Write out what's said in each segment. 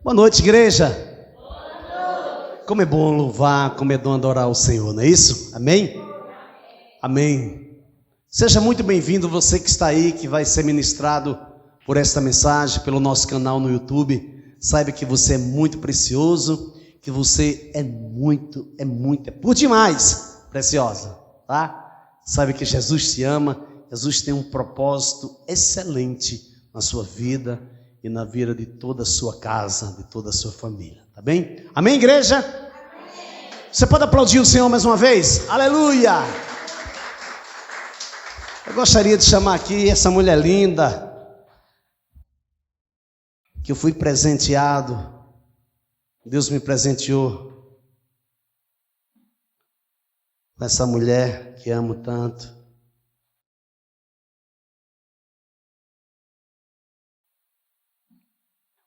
Boa noite, igreja. Como é bom louvar, como é bom adorar o Senhor, não é isso? Amém? Amém. Seja muito bem-vindo você que está aí, que vai ser ministrado por esta mensagem, pelo nosso canal no YouTube. Saiba que você é muito precioso, que você é por demais preciosa, tá? Saiba que Jesus te ama, Jesus tem um propósito excelente na sua vida e na vida de toda a sua casa, de toda a sua família, tá bem? Amém, igreja? Amém. Você pode aplaudir o Senhor mais uma vez? Aleluia! Eu gostaria de chamar aqui essa mulher linda, que eu fui presenteado, Deus me presenteou com essa mulher que amo tanto.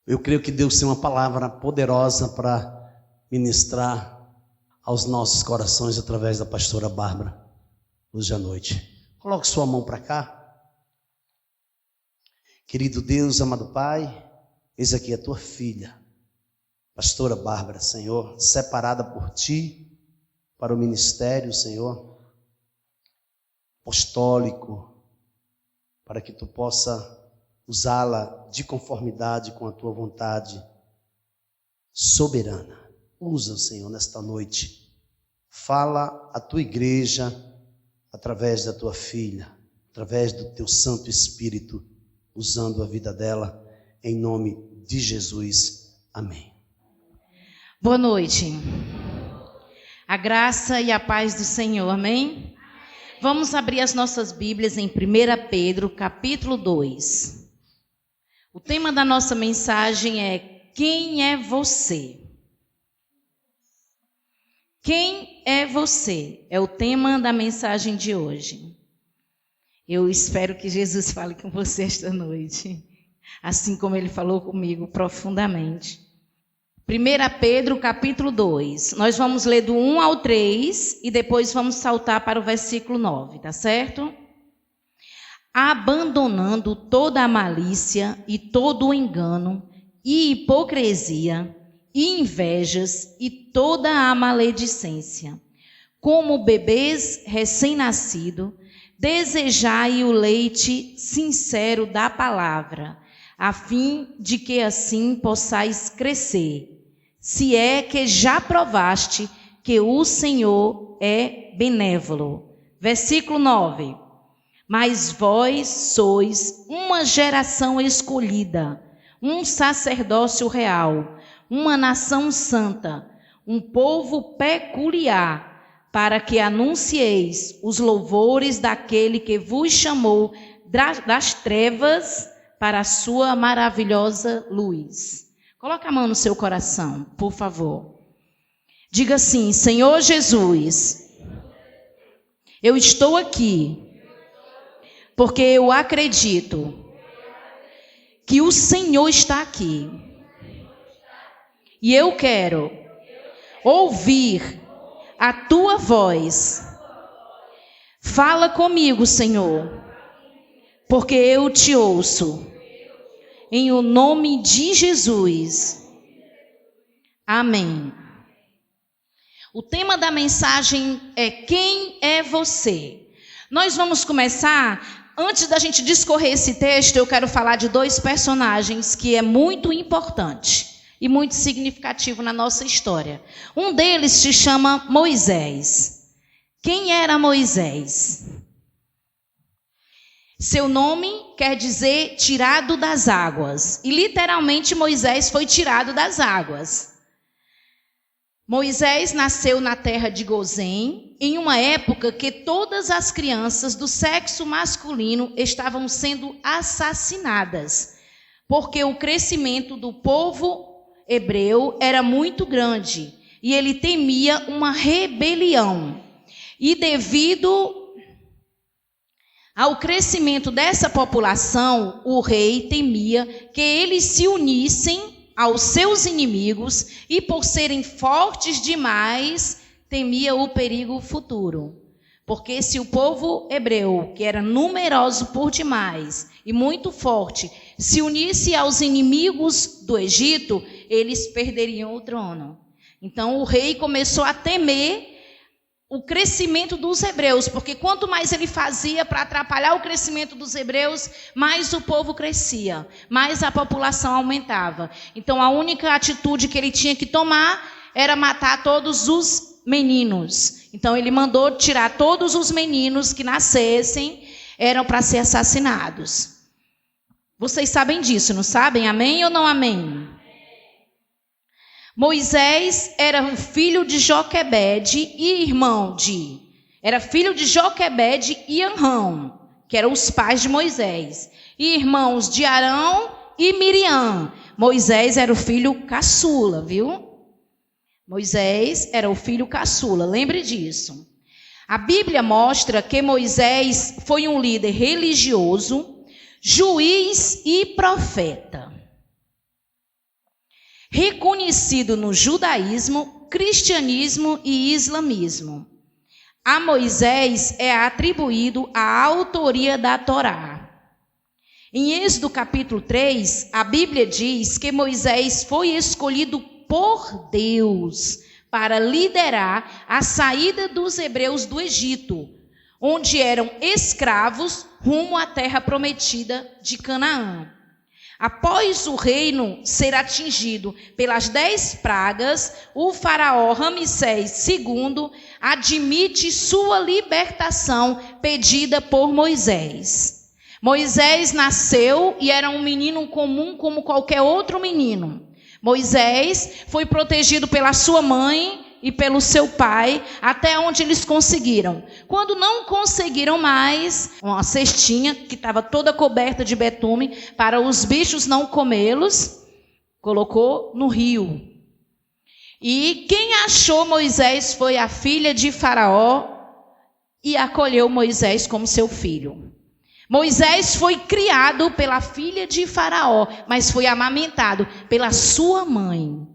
Eu creio que Deus tem uma palavra poderosa para ministrar aos nossos corações através da pastora Bárbara hoje à noite. Coloque sua mão para cá. Querido Deus, amado Pai, eis aqui a tua filha, pastora Bárbara, Senhor, separada por ti para o ministério, Senhor, apostólico, para que tu possa usá-la de conformidade com a tua vontade soberana. Usa, Senhor, nesta noite. Fala à tua igreja através da tua filha, através do teu Santo Espírito, usando a vida dela, em nome de Jesus. Amém. Boa noite. A graça e a paz do Senhor, amém? Vamos abrir as nossas Bíblias em 1 Pedro, capítulo 2. O tema da nossa mensagem é: quem é você? Quem é você? É o tema da mensagem de hoje. Eu espero que Jesus fale com você esta noite, assim como ele falou comigo profundamente. 1 Pedro, capítulo 2. Nós vamos ler do 1 ao 3 e depois vamos saltar para o versículo 9, tá certo? Abandonando toda a malícia e todo o engano e hipocrisia e invejas e toda a maledicência. Como bebês recém-nascidos, desejai o leite sincero da palavra, a fim de que assim possais crescer, se é que já provaste que o Senhor é benévolo. Versículo 9. Mas vós sois uma geração escolhida, um sacerdócio real, uma nação santa, um povo peculiar, para que anuncieis os louvores daquele que vos chamou das trevas para a sua maravilhosa luz. Coloca a mão no seu coração, por favor. Diga assim: Senhor Jesus, eu estou aqui porque eu acredito que o Senhor está aqui. E eu quero ouvir a tua voz. Fala comigo, Senhor, porque eu te ouço. Em o nome de Jesus. Amém. O tema da mensagem é: quem é você? Nós vamos começar. Antes da gente discorrer esse texto, eu quero falar de dois personagens que é muito importante e muito significativo na nossa história. Um deles se chama Moisés. Quem era Moisés? Seu nome quer dizer tirado das águas. E literalmente Moisés foi tirado das águas. Moisés nasceu na terra de Gozém, em uma época que todas as crianças do sexo masculino estavam sendo assassinadas, porque o crescimento do povo hebreu era muito grande e ele temia uma rebelião. E devido ao crescimento dessa população, o rei temia que eles se unissem aos seus inimigos e, por serem fortes demais, temia o perigo futuro. Porque se o povo hebreu, que era numeroso por demais e muito forte, se unisse aos inimigos do Egito, eles perderiam o trono. Então o rei começou a temer o crescimento dos hebreus, porque quanto mais ele fazia para atrapalhar o crescimento dos hebreus, mais o povo crescia, mais a população aumentava. Então a única atitude que ele tinha que tomar era matar todos os meninos. Então ele mandou tirar todos os meninos que nascessem, eram para ser assassinados. Vocês sabem disso, não sabem? Amém ou não amém? Moisés era o filho de Joquebede e irmão de... Era filho de Joquebede e Anrão, que eram os pais de Moisés. E irmãos de Arão e Miriam. Moisés era o filho caçula, viu? Moisés era o filho caçula, lembre disso. A Bíblia mostra que Moisés foi um líder religioso, juiz e profeta. Reconhecido no judaísmo, cristianismo e islamismo. A Moisés é atribuído a autoria da Torá. Em Êxodo capítulo 3, a Bíblia diz que Moisés foi escolhido por Deus para liderar a saída dos hebreus do Egito, onde eram escravos rumo à terra prometida de Canaã. Após o reino ser atingido pelas 10 pragas, o faraó Ramsés II admite sua libertação pedida por Moisés. Moisés nasceu e era um menino comum como qualquer outro menino. Moisés foi protegido pela sua mãe e pelo seu pai, até onde eles conseguiram. Quando não conseguiram mais, uma cestinha que estava toda coberta de betume, para os bichos não comê-los, colocou no rio. E quem achou Moisés foi a filha de Faraó e acolheu Moisés como seu filho. Moisés foi criado pela filha de Faraó, mas foi amamentado pela sua mãe.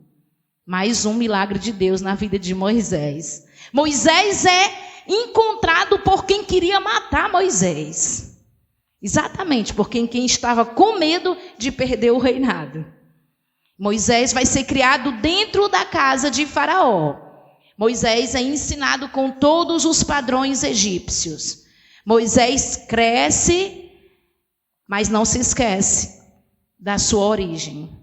Mais um milagre de Deus na vida de Moisés. Moisés é encontrado por quem queria matar Moisés. Exatamente, por quem estava com medo de perder o reinado. Moisés vai ser criado dentro da casa de Faraó. Moisés é ensinado com todos os padrões egípcios. Moisés cresce, mas não se esquece da sua origem.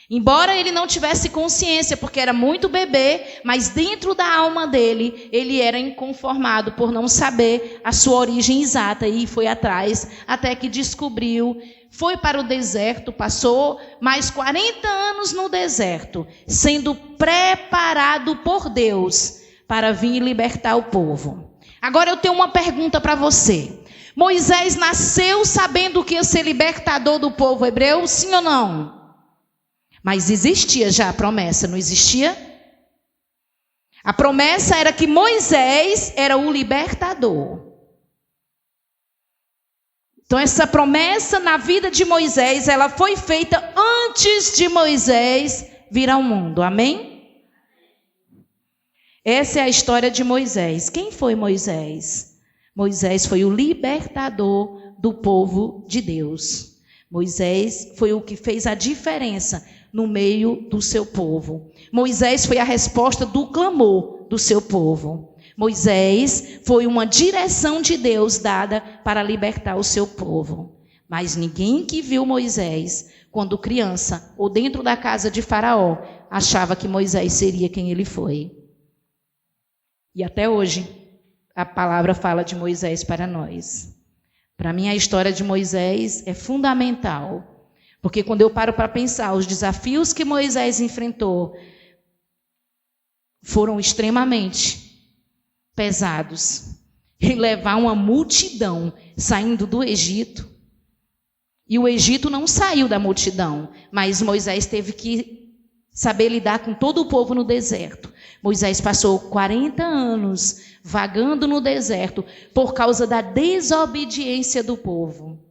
Embora ele não tivesse consciência, porque era muito bebê, mas dentro da alma dele, ele era inconformado por não saber a sua origem exata e foi atrás, até que descobriu, foi para o deserto, passou mais 40 anos no deserto, sendo preparado por Deus para vir libertar o povo. Agora eu tenho uma pergunta para você. Moisés nasceu sabendo que ia ser libertador do povo hebreu, sim ou não? Mas existia já a promessa, não existia? A promessa era que Moisés era o libertador. Então essa promessa na vida de Moisés, ela foi feita antes de Moisés vir ao mundo, amém? Essa é a história de Moisés. Quem foi Moisés? Moisés foi o libertador do povo de Deus. Moisés foi o que fez a diferença no meio do seu povo. Moisés foi a resposta do clamor do seu povo. Moisés foi uma direção de Deus dada para libertar o seu povo. Mas ninguém que viu Moisés, quando criança, ou dentro da casa de Faraó, achava que Moisés seria quem ele foi. E até hoje, a palavra fala de Moisés para nós. Para mim, a história de Moisés é fundamental. Porque quando eu paro para pensar, os desafios que Moisés enfrentou foram extremamente pesados. E levar uma multidão saindo do Egito. E o Egito não saiu da multidão, mas Moisés teve que saber lidar com todo o povo no deserto. Moisés passou 40 anos vagando no deserto por causa da desobediência do povo.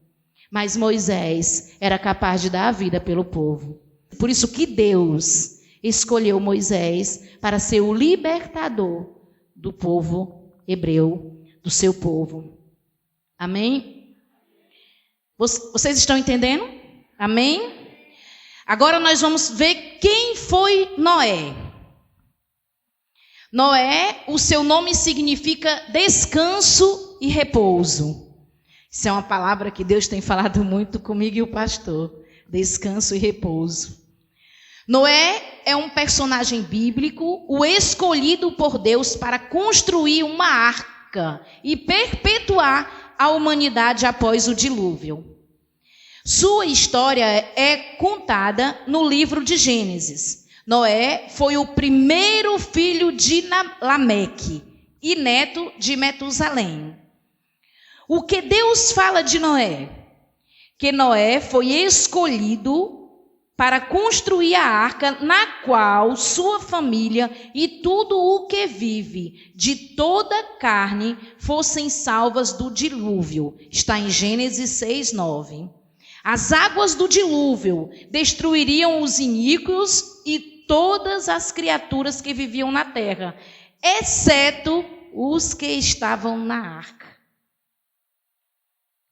Mas Moisés era capaz de dar a vida pelo povo. Por isso que Deus escolheu Moisés para ser o libertador do povo hebreu, do seu povo. Amém? Vocês estão entendendo? Amém? Agora nós vamos ver quem foi Noé. Noé, o seu nome significa descanso e repouso. Isso é uma palavra que Deus tem falado muito comigo e o pastor. Descanso e repouso. Noé é um personagem bíblico, o escolhido por Deus para construir uma arca e perpetuar a humanidade após o dilúvio. Sua história é contada no livro de Gênesis. Noé foi o primeiro filho de Lameque e neto de Metusalém. O que Deus fala de Noé? Que Noé foi escolhido para construir a arca na qual sua família e tudo o que vive de toda carne fossem salvas do dilúvio. Está em Gênesis 6:9. As águas do dilúvio destruiriam os iníquos e todas as criaturas que viviam na terra, exceto os que estavam na arca.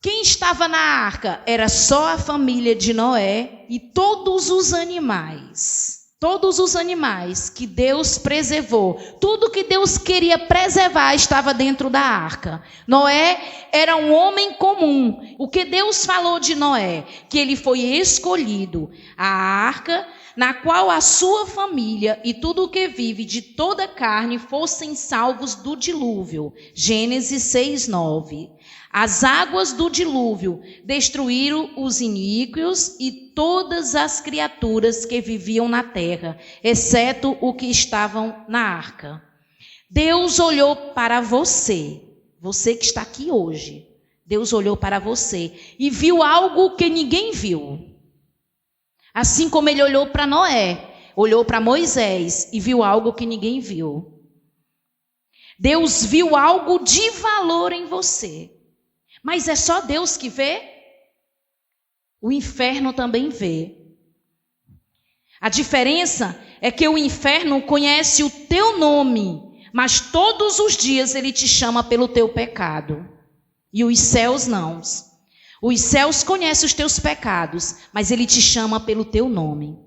Quem estava na arca era só a família de Noé e todos os animais. Todos os animais que Deus preservou, tudo que Deus queria preservar estava dentro da arca. Noé era um homem comum. O que Deus falou de Noé? Que ele foi escolhido. A arca na qual a sua família e tudo o que vive de toda carne fossem salvos do dilúvio. Gênesis 6:9. As águas do dilúvio destruíram os iníquos e todas as criaturas que viviam na terra, exceto o que estavam na arca. Deus olhou para você, você que está aqui hoje. Deus olhou para você e viu algo que ninguém viu. Assim como ele olhou para Noé, olhou para Moisés e viu algo que ninguém viu. Deus viu algo de valor em você. Mas é só Deus que vê? O inferno também vê. A diferença é que o inferno conhece o teu nome, mas todos os dias ele te chama pelo teu pecado. E os céus não. Os céus conhecem os teus pecados, mas ele te chama pelo teu nome.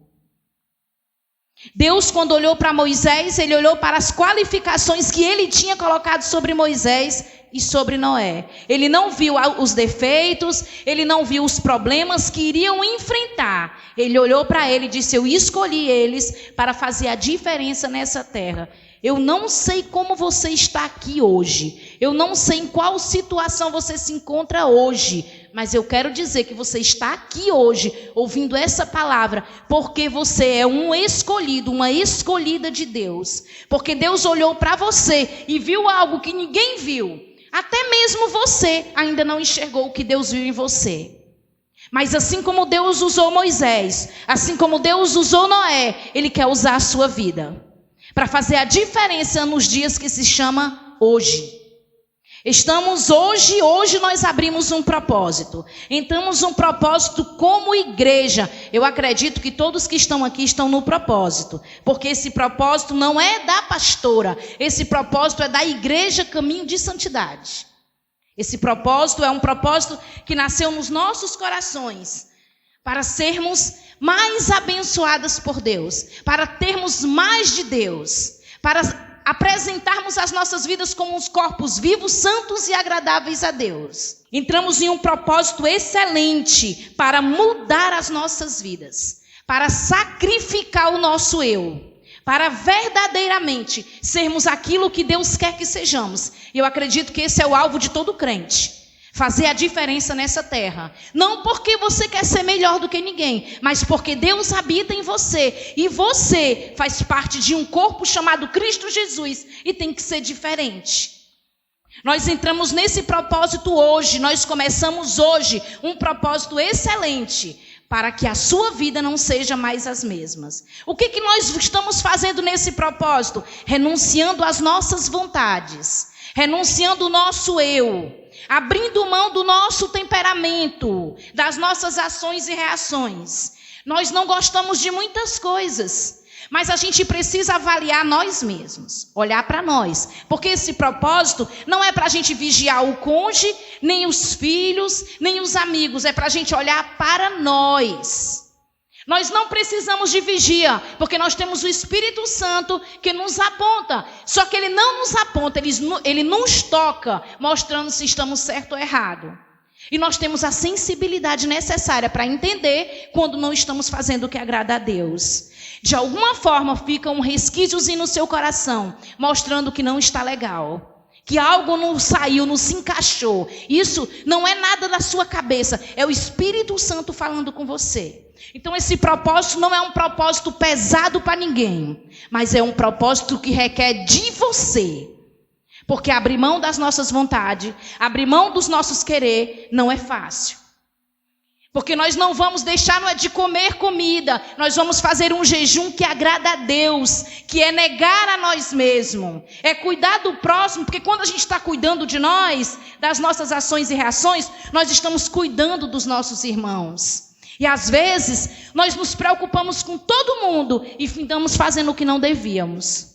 Deus, quando olhou para Moisés, ele olhou para as qualificações que ele tinha colocado sobre Moisés e sobre Noé. Ele não viu os defeitos, ele não viu os problemas que iriam enfrentar. Ele olhou para ele e disse: eu escolhi eles para fazer a diferença nessa terra. Eu não sei como você está aqui hoje. Eu não sei em qual situação você se encontra hoje. Mas eu quero dizer que você está aqui hoje, ouvindo essa palavra, porque você é um escolhido, uma escolhida de Deus. Porque Deus olhou para você e viu algo que ninguém viu. Até mesmo você ainda não enxergou o que Deus viu em você. Mas assim como Deus usou Moisés, assim como Deus usou Noé, Ele quer usar a sua vida para fazer a diferença nos dias que se chama hoje. Estamos hoje nós abrimos um propósito. Entramos um propósito como igreja. Eu acredito que todos que estão aqui estão no propósito. Porque esse propósito não é da pastora. Esse propósito é da igreja Caminho de Santidade. Esse propósito é um propósito que nasceu nos nossos corações. Para sermos mais abençoadas por Deus. Para termos mais de Deus. Para apresentarmos as nossas vidas como uns corpos vivos, santos e agradáveis a Deus. Entramos em um propósito excelente para mudar as nossas vidas, para sacrificar o nosso eu, para verdadeiramente sermos aquilo que Deus quer que sejamos. E eu acredito que esse é o alvo de todo crente. Fazer a diferença nessa terra. Não porque você quer ser melhor do que ninguém, mas porque Deus habita em você. E você faz parte de um corpo chamado Cristo Jesus. E tem que ser diferente. Nós entramos nesse propósito hoje. Nós começamos hoje um propósito excelente. Para que a sua vida não seja mais as mesmas. O que nós estamos fazendo nesse propósito? Renunciando às nossas vontades. Renunciando o nosso eu. Abrindo mão do nosso temperamento, das nossas ações e reações. Nós não gostamos de muitas coisas, mas a gente precisa avaliar nós mesmos, olhar para nós. Porque esse propósito não é para a gente vigiar o cônjuge, nem os filhos, nem os amigos. É para a gente olhar para nós. Nós não precisamos de vigia, porque nós temos o Espírito Santo que nos aponta. Só que ele não nos aponta, ele nos toca, mostrando se estamos certo ou errado. E nós temos a sensibilidade necessária para entender quando não estamos fazendo o que agrada a Deus. De alguma forma fica um resquíciozinho no seu coração, mostrando que não está legal. Que algo não saiu, não se encaixou. Isso não é nada da sua cabeça, é o Espírito Santo falando com você. Então esse propósito não é um propósito pesado para ninguém, mas é um propósito que requer de você. Porque abrir mão das nossas vontades, abrir mão dos nossos querer, não é fácil. Porque nós não vamos deixar de comer comida, nós vamos fazer um jejum que agrada a Deus, que é negar a nós mesmos, é cuidar do próximo, porque quando a gente está cuidando de nós, das nossas ações e reações, nós estamos cuidando dos nossos irmãos. E às vezes, nós nos preocupamos com todo mundo e findamos fazendo o que não devíamos.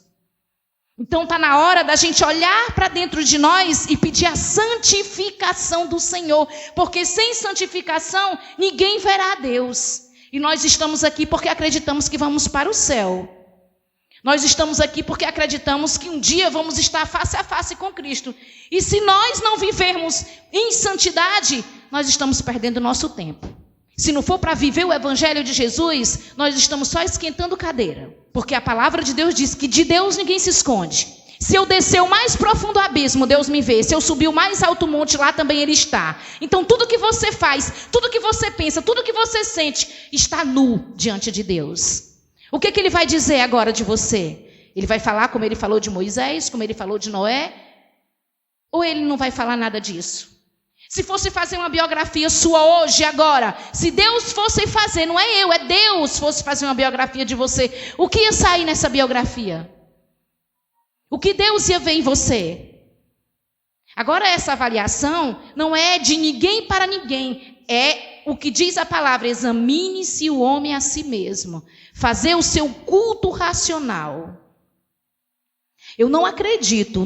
Então está na hora da gente olhar para dentro de nós e pedir a santificação do Senhor. Porque sem santificação, ninguém verá a Deus. E nós estamos aqui porque acreditamos que vamos para o céu. Nós estamos aqui porque acreditamos que um dia vamos estar face a face com Cristo. E se nós não vivermos em santidade, nós estamos perdendo nosso tempo. Se não for para viver o Evangelho de Jesus, nós estamos só esquentando cadeira. Porque a palavra de Deus diz que de Deus ninguém se esconde. Se eu descer o mais profundo abismo, Deus me vê. Se eu subir o mais alto monte, lá também Ele está. Então tudo que você faz, tudo que você pensa, tudo que você sente, está nu diante de Deus. O que Ele vai dizer agora de você? Ele vai falar como Ele falou de Moisés, como Ele falou de Noé? Ou Ele não vai falar nada disso? Se fosse fazer uma biografia sua hoje, agora, se Deus fosse fazer, não é eu, é Deus fosse fazer uma biografia de você, o que ia sair nessa biografia? O que Deus ia ver em você? Agora essa avaliação não é de ninguém para ninguém, é o que diz a palavra, examine-se o homem a si mesmo, fazer o seu culto racional. Eu não acredito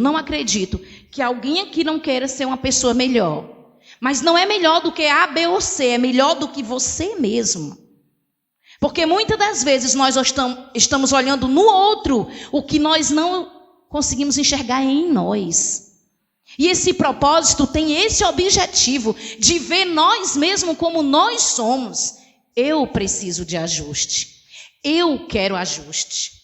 que alguém aqui não queira ser uma pessoa melhor. Mas não é melhor do que A, B ou C, é melhor do que você mesmo. Porque muitas das vezes nós estamos olhando no outro o que nós não conseguimos enxergar em nós. E esse propósito tem esse objetivo de ver nós mesmos como nós somos. Eu preciso de ajuste. Eu quero ajuste.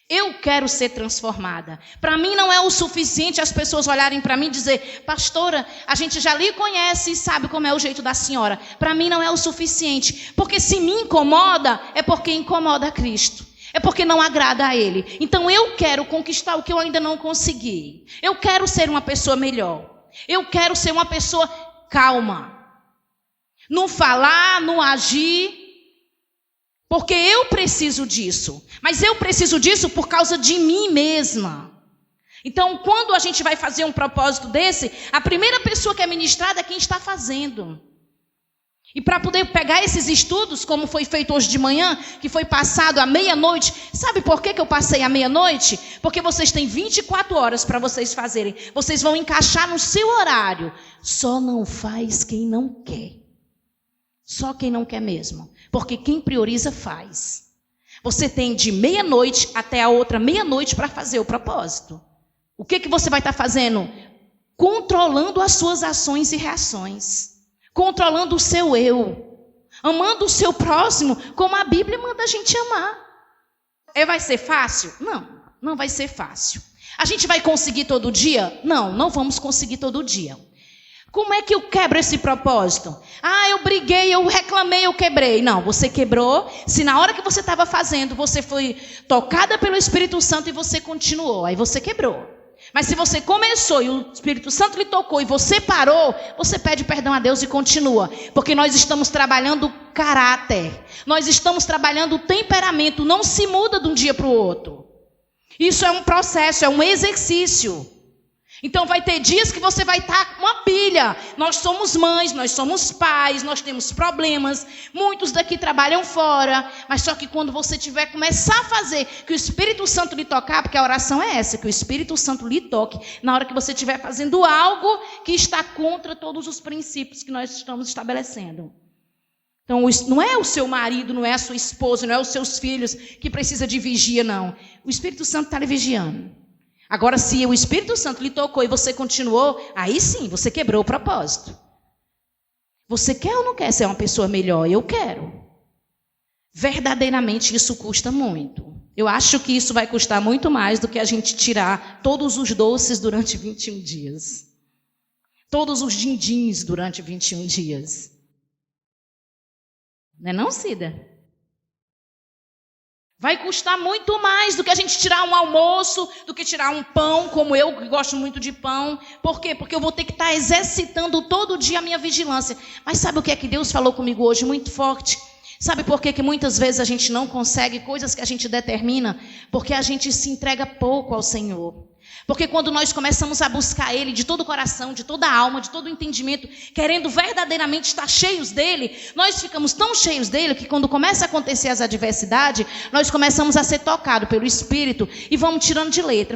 Eu quero ser transformada. Para mim não é o suficiente as pessoas olharem para mim e dizer, pastora, a gente já lhe conhece e sabe como é o jeito da senhora. Para mim não é o suficiente. Porque se me incomoda, é porque incomoda a Cristo. É porque não agrada a Ele. Então eu quero conquistar o que eu ainda não consegui. Eu quero ser uma pessoa melhor. Eu quero ser uma pessoa calma. Não falar, não agir. Porque eu preciso disso. Mas eu preciso disso por causa de mim mesma. Então, quando a gente vai fazer um propósito desse, a primeira pessoa que é ministrada é quem está fazendo. E para poder pegar esses estudos, como foi feito hoje de manhã, que foi passado à meia-noite. Sabe por que eu passei à meia-noite? Porque vocês têm 24 horas para vocês fazerem. Vocês vão encaixar no seu horário. Só não faz quem não quer. Só quem não quer mesmo. Porque quem prioriza faz. Você tem de meia-noite até a outra meia-noite para fazer o propósito. O que você vai estar fazendo? Controlando as suas ações e reações. Controlando o seu eu. Amando o seu próximo como a Bíblia manda a gente amar. Vai ser fácil? Não, não vai ser fácil. A gente vai conseguir todo dia? Não, não vamos conseguir todo dia. Como é que eu quebro esse propósito? Eu briguei, eu reclamei, eu quebrei. Não, você quebrou. Se na hora que você estava fazendo, você foi tocada pelo Espírito Santo e você continuou, aí você quebrou. Mas se você começou e o Espírito Santo lhe tocou e você parou, você pede perdão a Deus e continua. Porque nós estamos trabalhando caráter. Nós estamos trabalhando temperamento. Não se muda de um dia para o outro. Isso é um processo, é um exercício. Então vai ter dias que você vai estar com uma pilha. Nós somos mães, nós somos pais, nós temos problemas. Muitos daqui trabalham fora. Mas só que quando você tiver começar a fazer, que o Espírito Santo lhe tocar, porque a oração é essa, que o Espírito Santo lhe toque, na hora que você estiver fazendo algo que está contra todos os princípios que nós estamos estabelecendo. Então, não é o seu marido, não é a sua esposa, não é os seus filhos que precisa de vigia, não. O Espírito Santo está lhe vigiando. Agora, se o Espírito Santo lhe tocou e você continuou, aí sim, você quebrou o propósito. Você quer ou não quer ser uma pessoa melhor? Eu quero. Verdadeiramente, isso custa muito. Eu acho que isso vai custar muito mais do que a gente tirar todos os doces durante 21 dias. Todos os din-dins durante 21 dias. Não é não, Cida? Vai custar muito mais do que a gente tirar um almoço, do que tirar um pão, como eu, que gosto muito de pão. Por quê? Porque eu vou ter que estar exercitando todo dia a minha vigilância. Mas sabe o que é que Deus falou comigo hoje muito forte? Sabe por que muitas vezes a gente não consegue coisas que a gente determina? Porque a gente se entrega pouco ao Senhor. Porque quando nós começamos a buscar Ele de todo o coração, de toda a alma, de todo o entendimento, querendo verdadeiramente estar cheios dEle, nós ficamos tão cheios dEle que quando começa a acontecer as adversidades, nós começamos a ser tocados pelo Espírito e vamos tirando de letra.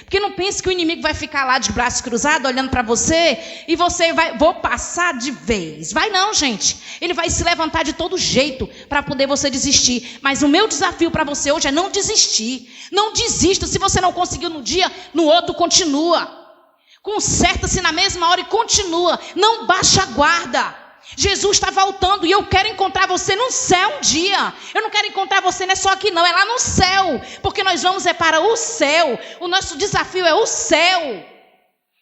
Porque não pense que o inimigo vai ficar lá de braços cruzados olhando para você e você vou passar de vez. Vai não, gente. Ele vai se levantar de todo jeito para poder você desistir. Mas o meu desafio para você hoje é não desistir. Não desista. Se você não conseguiu no dia, no outro continua. Conserta-se na mesma hora e continua. Não baixa a guarda. Jesus está voltando e eu quero encontrar você no céu um dia. Eu não quero encontrar você não é só aqui não, é lá no céu. Porque nós vamos para o céu. O nosso desafio é o céu.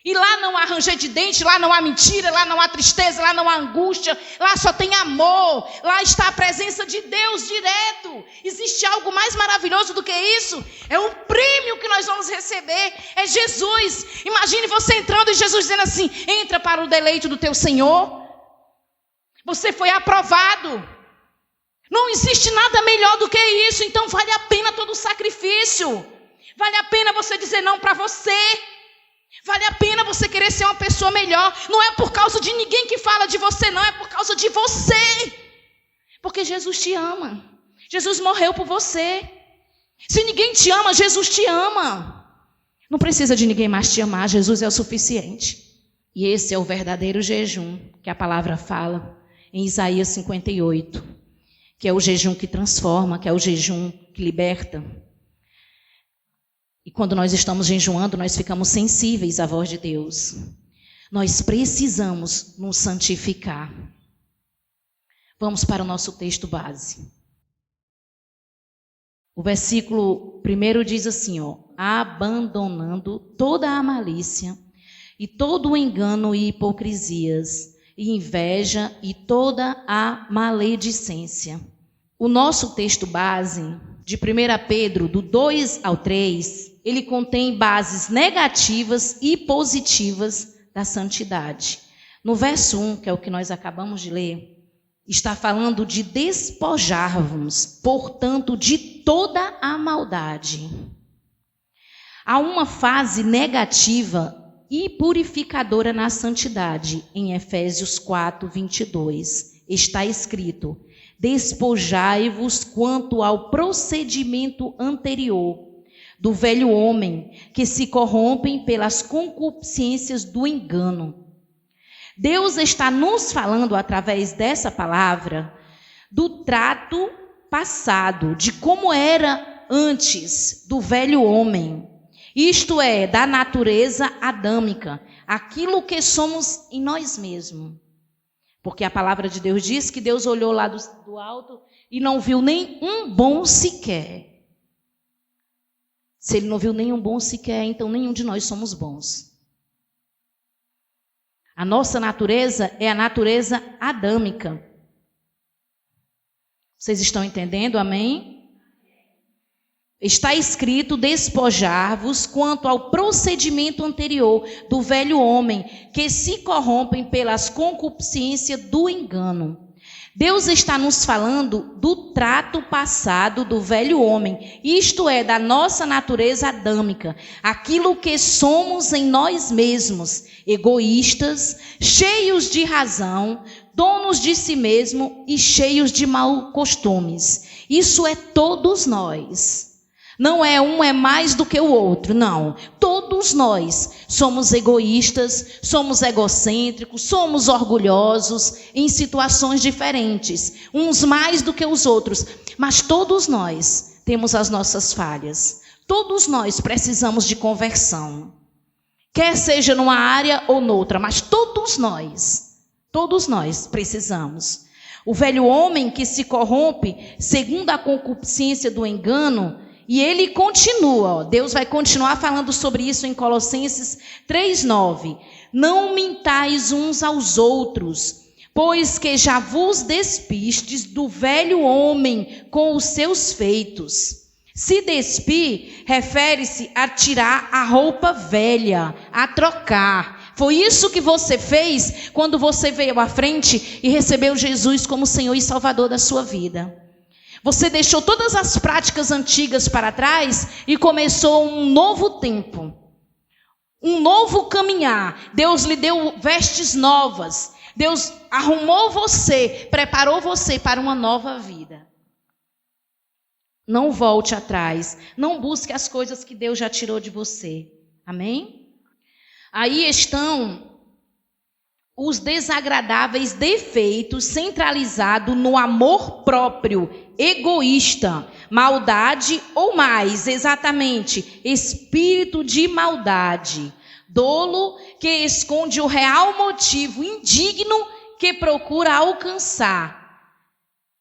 E lá não há ranger de dente, lá não há mentira, lá não há tristeza, lá não há angústia, lá só tem amor, lá está a presença de Deus direto. Existe algo mais maravilhoso do que isso? É um prêmio que nós vamos receber, é Jesus. Imagine você entrando e Jesus dizendo assim, entra para o deleite do teu Senhor. Você foi aprovado. Não existe nada melhor do que isso, então vale a pena todo o sacrifício. Vale a pena você dizer não para você. Vale a pena você querer ser uma pessoa melhor. Não é por causa de ninguém que fala de você, não. É por causa de você. Porque Jesus te ama. Jesus morreu por você. Se ninguém te ama, Jesus te ama. Não precisa de ninguém mais te amar. Jesus é o suficiente. E esse é o verdadeiro jejum que a palavra fala em Isaías 58. Que é o jejum que transforma, que é o jejum que liberta. E quando nós estamos jejuando, nós ficamos sensíveis à voz de Deus. Nós precisamos nos santificar. Vamos para o nosso texto base. O versículo 1 diz assim, abandonando toda a malícia e todo o engano e hipocrisias, e inveja e toda a maledicência. O nosso texto base, de 1 Pedro, do 2 ao 3, ele contém bases negativas e positivas da santidade. No verso 1, que é o que nós acabamos de ler, está falando de despojar-vos, portanto, de toda a maldade. Há uma fase negativa e purificadora na santidade. Em Efésios 4, 22, está escrito, despojai-vos quanto ao procedimento anterior, do velho homem, que se corrompem pelas concupiscências do engano. Deus está nos falando, através dessa palavra, do trato passado, de como era antes do velho homem. Isto é, da natureza adâmica, aquilo que somos em nós mesmos. Porque a palavra de Deus diz que Deus olhou lá do alto e não viu nem um bom sequer. Se ele não viu nenhum bom sequer, então nenhum de nós somos bons. A nossa natureza é a natureza adâmica. Vocês estão entendendo? Amém? Está escrito, despojar-vos quanto ao procedimento anterior do velho homem, que se corrompem pelas concupiscências do engano. Deus está nos falando do trato passado do velho homem, isto é, da nossa natureza adâmica, aquilo que somos em nós mesmos, egoístas, cheios de razão, donos de si mesmo e cheios de maus costumes. Isso é todos nós. Não é um é mais do que o outro, não. Todos nós somos egoístas, somos egocêntricos, somos orgulhosos em situações diferentes. Uns mais do que os outros. Mas todos nós temos as nossas falhas. Todos nós precisamos de conversão. Quer seja numa área ou noutra, mas todos nós precisamos. O velho homem que se corrompe segundo a concupiscência do engano, e ele continua, Deus vai continuar falando sobre isso em Colossenses 3:9. Não mintais uns aos outros, pois que já vos despistes do velho homem com os seus feitos. Se despir, refere-se a tirar a roupa velha, a trocar. Foi isso que você fez quando você veio à frente e recebeu Jesus como Senhor e Salvador da sua vida. Você deixou todas as práticas antigas para trás e começou um novo tempo, um novo caminhar. Deus lhe deu vestes novas. Deus arrumou você, preparou você para uma nova vida. Não volte atrás. Não busque as coisas que Deus já tirou de você. Amém? Aí estão os desagradáveis defeitos centralizados no amor próprio, egoísta, maldade ou mais, exatamente, espírito de maldade, dolo que esconde o real motivo indigno que procura alcançar.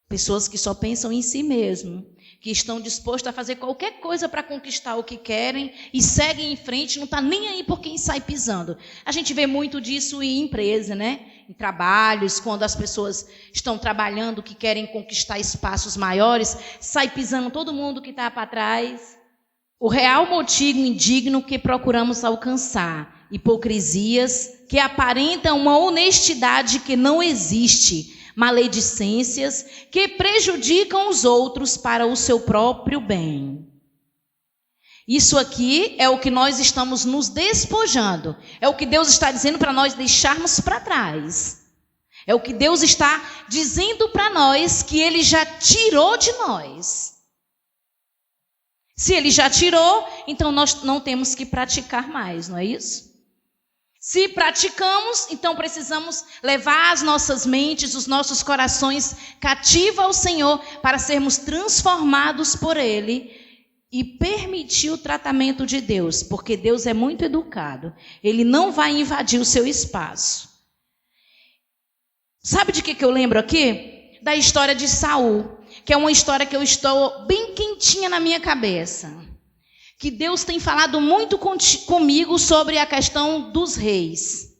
Pessoas que só pensam em si mesmo, que estão dispostos a fazer qualquer coisa para conquistar o que querem e seguem em frente, não está nem aí por quem sai pisando. A gente vê muito disso em empresa, né? Em trabalhos, quando as pessoas estão trabalhando, que querem conquistar espaços maiores, sai pisando todo mundo que está para trás. O real motivo indigno que procuramos alcançar, hipocrisias que aparentam uma honestidade que não existe, maledicências que prejudicam os outros para o seu próprio bem. Isso aqui é o que nós estamos nos despojando. É o que Deus está dizendo para nós deixarmos para trás. É o que Deus está dizendo para nós que Ele já tirou de nós. Se Ele já tirou, então nós não temos que praticar mais, não é isso? Se praticamos, então precisamos levar as nossas mentes, os nossos corações cativos ao Senhor para sermos transformados por Ele e permitir o tratamento de Deus, porque Deus é muito educado. Ele não vai invadir o seu espaço. Sabe de que eu lembro aqui? Da história de Saul, que é uma história que eu estou bem quentinha na minha cabeça. Que Deus tem falado muito comigo sobre a questão dos reis.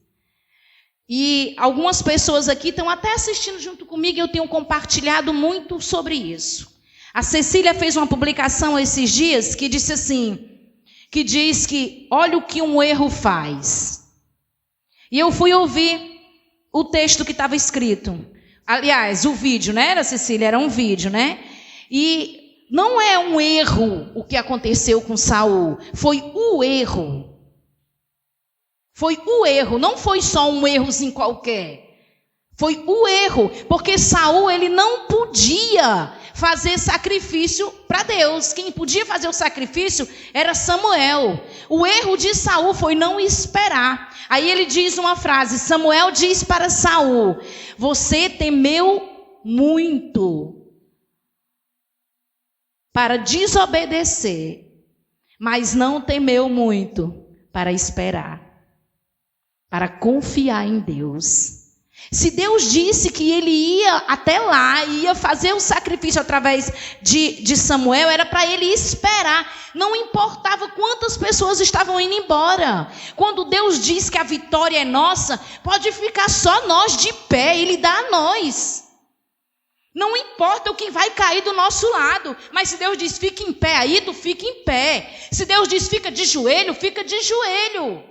E algumas pessoas aqui estão até assistindo junto comigo e eu tenho compartilhado muito sobre isso. A Cecília fez uma publicação esses dias que disse assim, que diz que olha o que um erro faz. E eu fui ouvir o texto que estava escrito. Aliás, o vídeo, né? Era, Cecília? Era um vídeo, né? E não é um erro o que aconteceu com Saul, foi o erro. Foi o erro, não foi só um errozinho qualquer. Foi o erro, porque Saul ele não podia fazer sacrifício para Deus. Quem podia fazer o sacrifício era Samuel. O erro de Saul foi não esperar. Aí ele diz uma frase, Samuel diz para Saul, você temeu muito para desobedecer, mas não temeu muito para esperar, para confiar em Deus. Se Deus disse que ele ia até lá, ia fazer o sacrifício através de Samuel, era para ele esperar. Não importava quantas pessoas estavam indo embora. Quando Deus diz que a vitória é nossa, pode ficar só nós de pé, Ele dá a nós. Não importa o que vai cair do nosso lado, mas se Deus diz fica em pé aí, tu fica em pé. Se Deus diz fica de joelho, fica de joelho.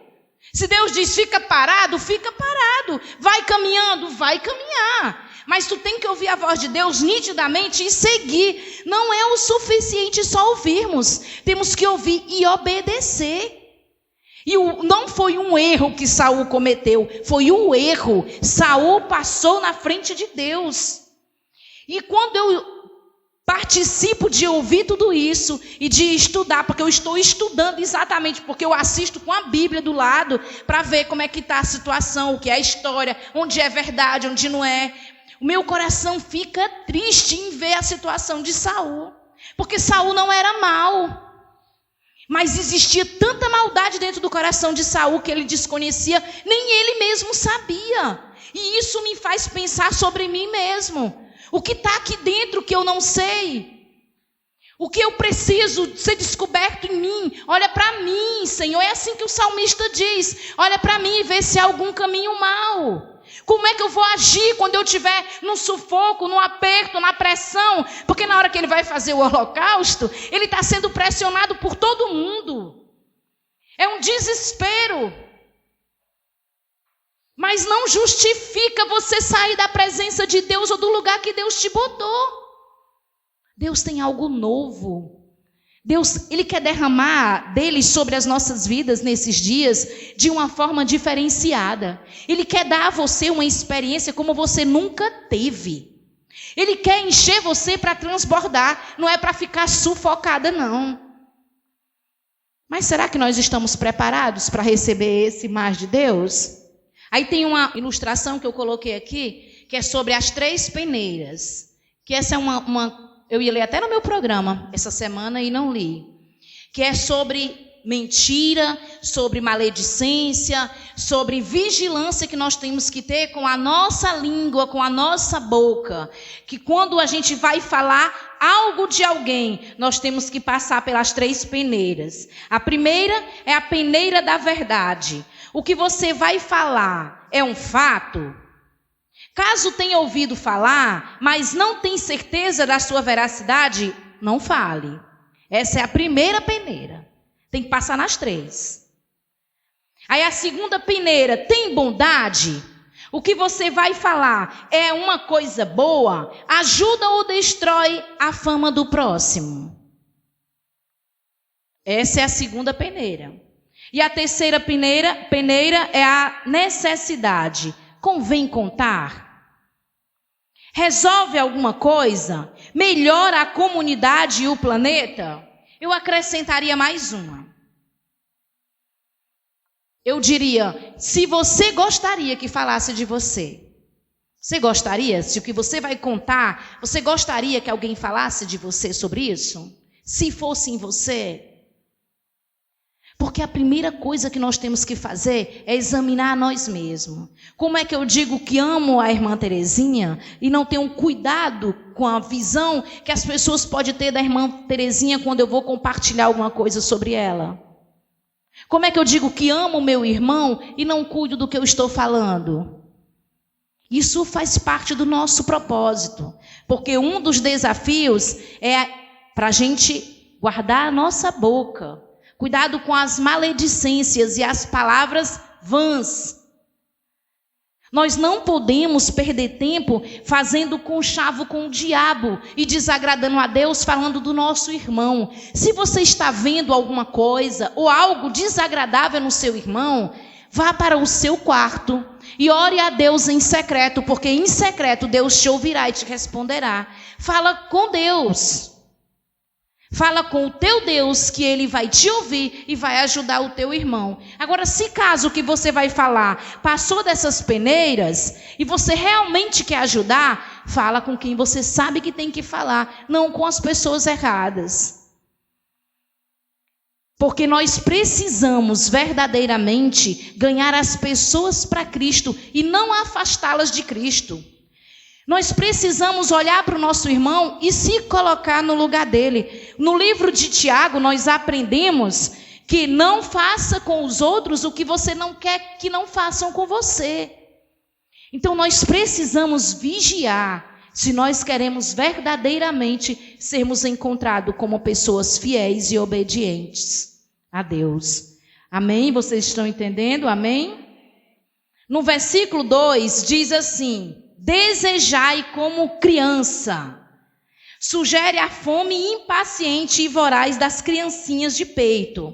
Se Deus diz fica parado, fica parado. Vai caminhando, vai caminhar. Mas tu tem que ouvir a voz de Deus nitidamente e seguir. Não é o suficiente só ouvirmos. Temos que ouvir e obedecer. E não foi um erro que Saul cometeu, foi um erro. Saul passou na frente de Deus. E quando eu participo de ouvir tudo isso e de estudar, porque eu estou estudando exatamente, porque eu assisto com a Bíblia do lado para ver como é que está a situação, o que é a história, onde é verdade, onde não é. O meu coração fica triste em ver a situação de Saul, porque Saul não era mau. Mas existia tanta maldade dentro do coração de Saul que ele desconhecia, nem ele mesmo sabia. E isso me faz pensar sobre mim mesmo. O que está aqui dentro que eu não sei? O que eu preciso ser descoberto em mim? Olha para mim, Senhor. É assim que o salmista diz. Olha para mim e vê se há algum caminho mau. Como é que eu vou agir quando eu estiver num sufoco, num aperto, na pressão? Porque na hora que ele vai fazer o holocausto, ele está sendo pressionado por todo mundo. É um desespero. Mas não justifica você sair da presença de Deus ou do lugar que Deus te botou. Deus tem algo novo. Deus, Ele quer derramar dele sobre as nossas vidas nesses dias de uma forma diferenciada. Ele quer dar a você uma experiência como você nunca teve. Ele quer encher você para transbordar, não é para ficar sufocada, não. Mas será que nós estamos preparados para receber esse mais de Deus? Aí tem uma ilustração que eu coloquei aqui, que é sobre as 3 peneiras. Que essa é eu ia ler até no meu programa essa semana e não li. Que é sobre mentira, sobre maledicência, sobre vigilância que nós temos que ter com a nossa língua, com a nossa boca. Que quando a gente vai falar algo de alguém, nós temos que passar pelas 3 peneiras. A primeira é a peneira da verdade. O que você vai falar é um fato? Caso tenha ouvido falar, mas não tem certeza da sua veracidade, não fale. Essa é a primeira peneira. Tem que passar nas 3. Aí a segunda peneira, tem bondade? O que você vai falar é uma coisa boa? Ajuda ou destrói a fama do próximo? Essa é a segunda peneira. E a terceira peneira é a necessidade. Convém contar? Resolve alguma coisa? Melhora a comunidade e o planeta? Eu acrescentaria mais uma. Eu diria, se você gostaria que falasse de você, você gostaria? Se o que você vai contar, você gostaria que alguém falasse de você sobre isso? Se fosse em você? Porque a primeira coisa que nós temos que fazer é examinar nós mesmos. Como é que eu digo que amo a irmã Terezinha e não tenho cuidado com a visão que as pessoas podem ter da irmã Terezinha quando eu vou compartilhar alguma coisa sobre ela? Como é que eu digo que amo o meu irmão e não cuido do que eu estou falando? Isso faz parte do nosso propósito. Porque um dos desafios é para a gente guardar a nossa boca. Cuidado com as maledicências e as palavras vãs. Nós não podemos perder tempo fazendo conchavo com o diabo e desagradando a Deus falando do nosso irmão. Se você está vendo alguma coisa ou algo desagradável no seu irmão, vá para o seu quarto e ore a Deus em secreto, porque em secreto Deus te ouvirá e te responderá. Fala com Deus. Fala com o teu Deus que Ele vai te ouvir e vai ajudar o teu irmão. Agora, se caso que você vai falar passou dessas peneiras e você realmente quer ajudar, fala com quem você sabe que tem que falar, não com as pessoas erradas. Porque nós precisamos verdadeiramente ganhar as pessoas para Cristo e não afastá-las de Cristo. Nós precisamos olhar para o nosso irmão e se colocar no lugar dele. No livro de Tiago, nós aprendemos que não faça com os outros o que você não quer que não façam com você. Então, nós precisamos vigiar se nós queremos verdadeiramente sermos encontrados como pessoas fiéis e obedientes a Deus. Amém? Vocês estão entendendo? Amém? No versículo 2 diz assim: desejai como criança. Sugere a fome impaciente e voraz das criancinhas de peito.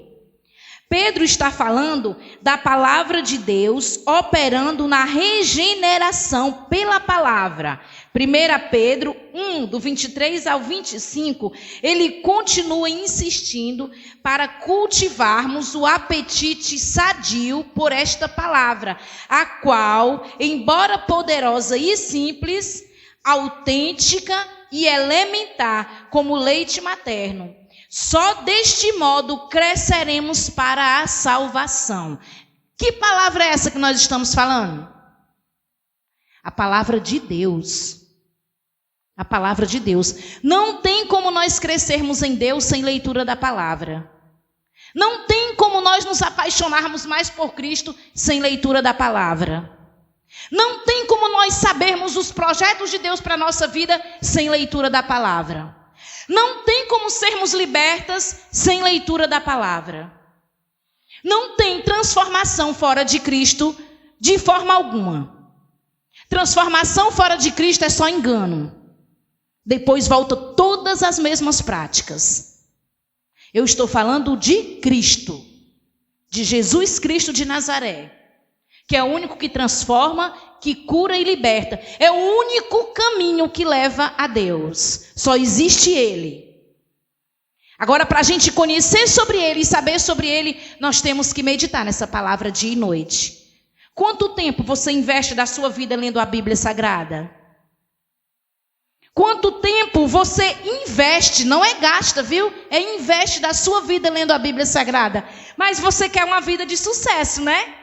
Pedro está falando da palavra de Deus operando na regeneração pela palavra. 1 Pedro 1, do 23 ao 25, ele continua insistindo para cultivarmos o apetite sadio por esta palavra, a qual, embora poderosa e simples, autêntica e elementar, como leite materno, só deste modo cresceremos para a salvação. Que palavra é essa que nós estamos falando? A palavra de Deus. A palavra de Deus. Não tem como nós crescermos em Deus sem leitura da palavra. Não tem como nós nos apaixonarmos mais por Cristo sem leitura da palavra. Não tem como nós sabermos os projetos de Deus para a nossa vida sem leitura da palavra. Não tem como sermos libertas sem leitura da palavra. Não tem transformação fora de Cristo de forma alguma. Transformação fora de Cristo é só engano. Depois volta todas as mesmas práticas. Eu estou falando de Cristo, de Jesus Cristo de Nazaré, que é o único que transforma, que cura e liberta. É o único caminho que leva a Deus. Só existe Ele. Agora, para a gente conhecer sobre Ele e saber sobre Ele, nós temos que meditar nessa palavra dia e noite. Quanto tempo você investe da sua vida lendo a Bíblia Sagrada? Quanto tempo você investe, não é gasta, viu? É investe da sua vida lendo a Bíblia Sagrada. Mas você quer uma vida de sucesso, né?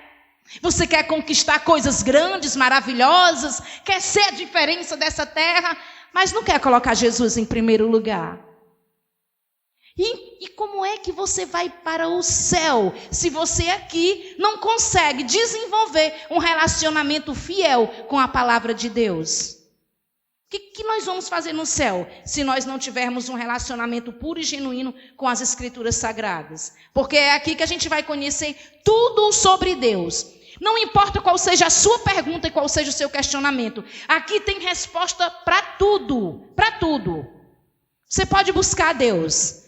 Você quer conquistar coisas grandes, maravilhosas, quer ser a diferença dessa terra, mas não quer colocar Jesus em primeiro lugar. E como é que você vai para o céu se você aqui não consegue desenvolver um relacionamento fiel com a palavra de Deus? O que nós vamos fazer no céu se nós não tivermos um relacionamento puro e genuíno com as Escrituras Sagradas? Porque é aqui que a gente vai conhecer tudo sobre Deus. Não importa qual seja a sua pergunta e qual seja o seu questionamento. Aqui tem resposta para tudo. Para tudo. Você pode buscar Deus.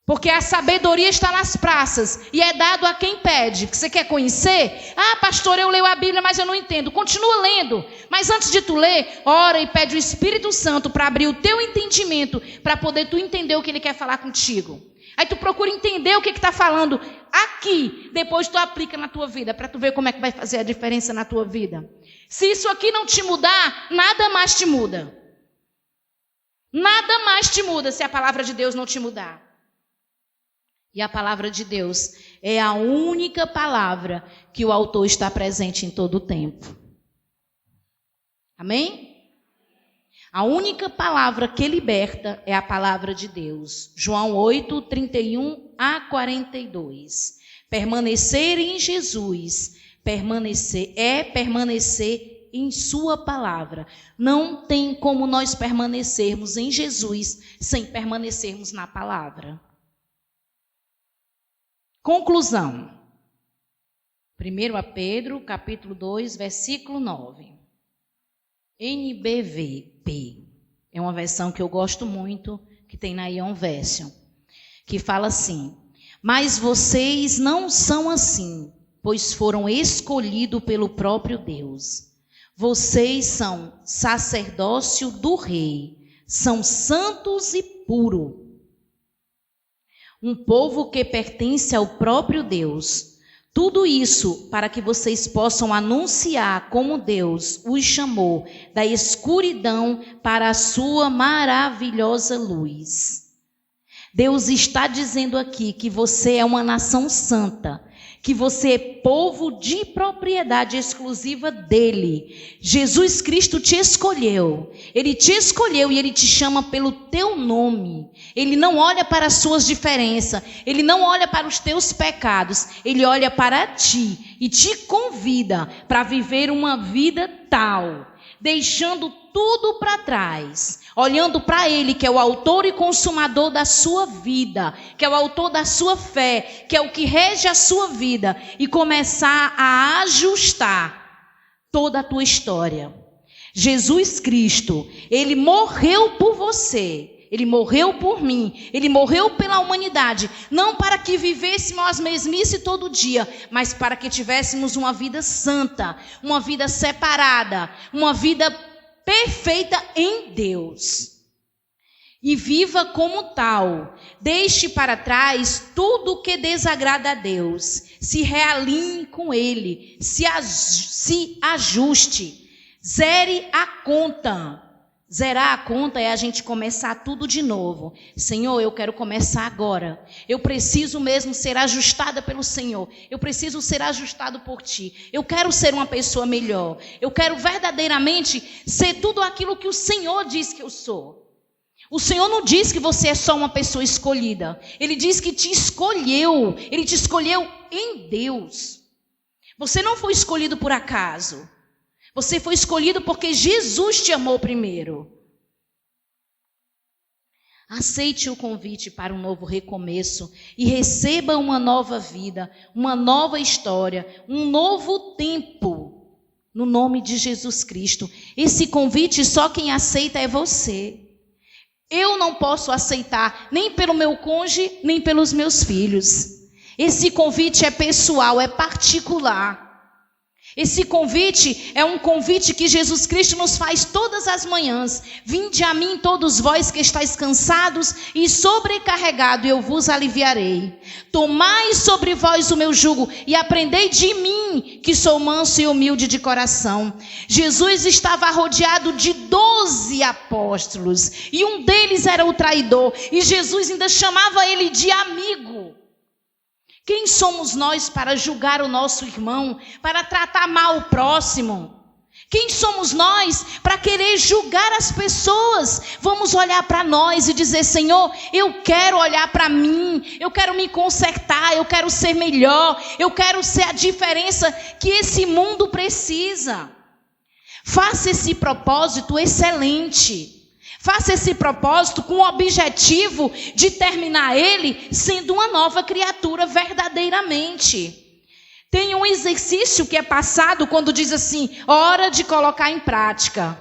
Porque a sabedoria está nas praças e é dado a quem pede. Você quer conhecer? Ah, pastor, eu leio a Bíblia, mas eu não entendo. Continua lendo. Mas antes de tu ler, ora e pede o Espírito Santo para abrir o teu entendimento, para poder tu entender o que ele quer falar contigo. Aí tu procura entender o que está falando aqui. Depois tu aplica na tua vida, para tu ver como é que vai fazer a diferença na tua vida. Se isso aqui não te mudar, nada mais te muda. Nada mais te muda se a palavra de Deus não te mudar. E a palavra de Deus é a única palavra que o autor está presente em todo o tempo. Amém? A única palavra que liberta é a palavra de Deus. João 8, 31 a 42. Permanecer em Jesus, permanecer em sua palavra. Não tem como nós permanecermos em Jesus sem permanecermos na palavra. Conclusão. 1 Pedro, capítulo 2, versículo 9. NBVP. É uma versão que eu gosto muito, que tem na Ion Version, que fala assim: mas vocês não são assim, pois foram escolhidos pelo próprio Deus. Vocês são sacerdócio do rei, são santos e puros. Um povo que pertence ao próprio Deus. Tudo isso para que vocês possam anunciar como Deus os chamou da escuridão para a sua maravilhosa luz. Deus está dizendo aqui que você é uma nação santa, que você é povo de propriedade exclusiva dele. Jesus Cristo te escolheu. Ele te escolheu e ele te chama pelo teu nome. Ele não olha para as suas diferenças. Ele não olha para os teus pecados. Ele olha para ti e te convida para viver uma vida tal, deixando tudo para trás, olhando para Ele, que é o autor e consumador da sua vida, que é o autor da sua fé, que é o que rege a sua vida, e começar a ajustar toda a tua história. Jesus Cristo, Ele morreu por você, Ele morreu por mim, Ele morreu pela humanidade, não para que vivêssemos as mesmices todo dia, mas para que tivéssemos uma vida santa, uma vida separada, uma vida perfeita em Deus. E viva como tal, deixe para trás tudo o que desagrada a Deus, se realinhe com Ele, se ajuste, zere a conta. Zerar a conta é a gente começar tudo de novo. Senhor, eu quero começar agora. Eu preciso mesmo ser ajustada pelo Senhor. Eu preciso ser ajustado por Ti. Eu quero ser uma pessoa melhor. Eu quero verdadeiramente ser tudo aquilo que o Senhor diz que eu sou. O Senhor não diz que você é só uma pessoa escolhida. Ele diz que te escolheu. Ele te escolheu em Deus. Você não foi escolhido por acaso. Você foi escolhido porque Jesus te amou primeiro. Aceite o convite para um novo recomeço e receba uma nova vida, uma nova história, um novo tempo, no nome de Jesus Cristo. Esse convite só quem aceita é você. Eu não posso aceitar nem pelo meu cônjuge, nem pelos meus filhos. Esse convite é pessoal, é particular. Esse convite é um convite que Jesus Cristo nos faz todas as manhãs. Vinde a mim todos vós que estáis cansados e sobrecarregados, e eu vos aliviarei. Tomai sobre vós o meu jugo e aprendei de mim, que sou manso e humilde de coração. Jesus estava rodeado de 12 apóstolos e um deles era o traidor, e Jesus ainda chamava ele de amigo. Quem somos nós para julgar o nosso irmão, para tratar mal o próximo? Quem somos nós para querer julgar as pessoas? Vamos olhar para nós e dizer: Senhor, eu quero olhar para mim, eu quero me consertar, eu quero ser melhor, eu quero ser a diferença que esse mundo precisa. Faça esse propósito excelente. Faça esse propósito com o objetivo de terminar ele sendo uma nova criatura verdadeiramente. Tem um exercício que é passado quando diz assim: hora de colocar em prática.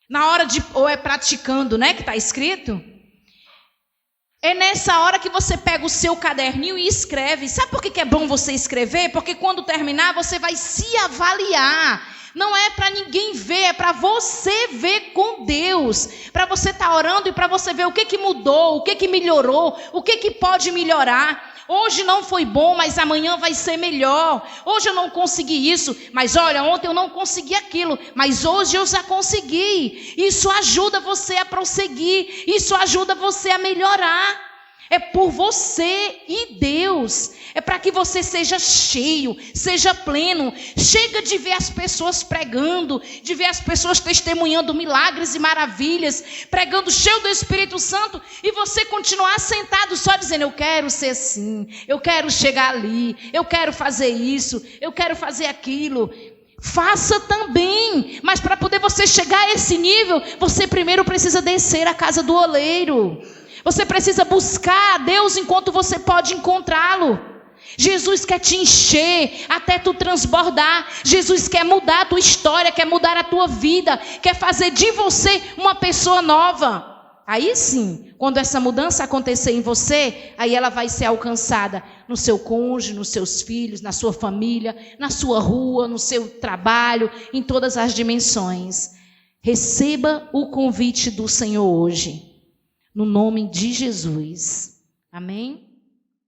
Na hora de, ou é praticando, né, que está escrito? É nessa hora que você pega o seu caderninho e escreve. Sabe por que é bom você escrever? Porque quando terminar você vai se avaliar. Não é para ninguém ver, é para você ver com Deus. Para você estar orando e para você ver o que mudou, o que melhorou, o que pode melhorar. Hoje não foi bom, mas amanhã vai ser melhor. Hoje eu não consegui isso, mas olha, ontem eu não consegui aquilo, mas hoje eu já consegui. Isso ajuda você a prosseguir, isso ajuda você a melhorar. É por você e Deus. É para que você seja cheio, seja pleno. Chega de ver as pessoas pregando, de ver as pessoas testemunhando milagres e maravilhas, pregando cheio do Espírito Santo, e você continuar sentado só dizendo: eu quero ser assim, eu quero chegar ali, eu quero fazer isso, eu quero fazer aquilo. Faça também, mas para poder você chegar a esse nível, você primeiro precisa descer à casa do oleiro. Você precisa buscar a Deus enquanto você pode encontrá-lo. Jesus quer te encher até tu transbordar. Jesus quer mudar a tua história, quer mudar a tua vida, quer fazer de você uma pessoa nova. Aí sim, quando essa mudança acontecer em você, aí ela vai ser alcançada no seu cônjuge, nos seus filhos, na sua família, na sua rua, no seu trabalho, em todas as dimensões. Receba o convite do Senhor hoje. No nome de Jesus. Amém?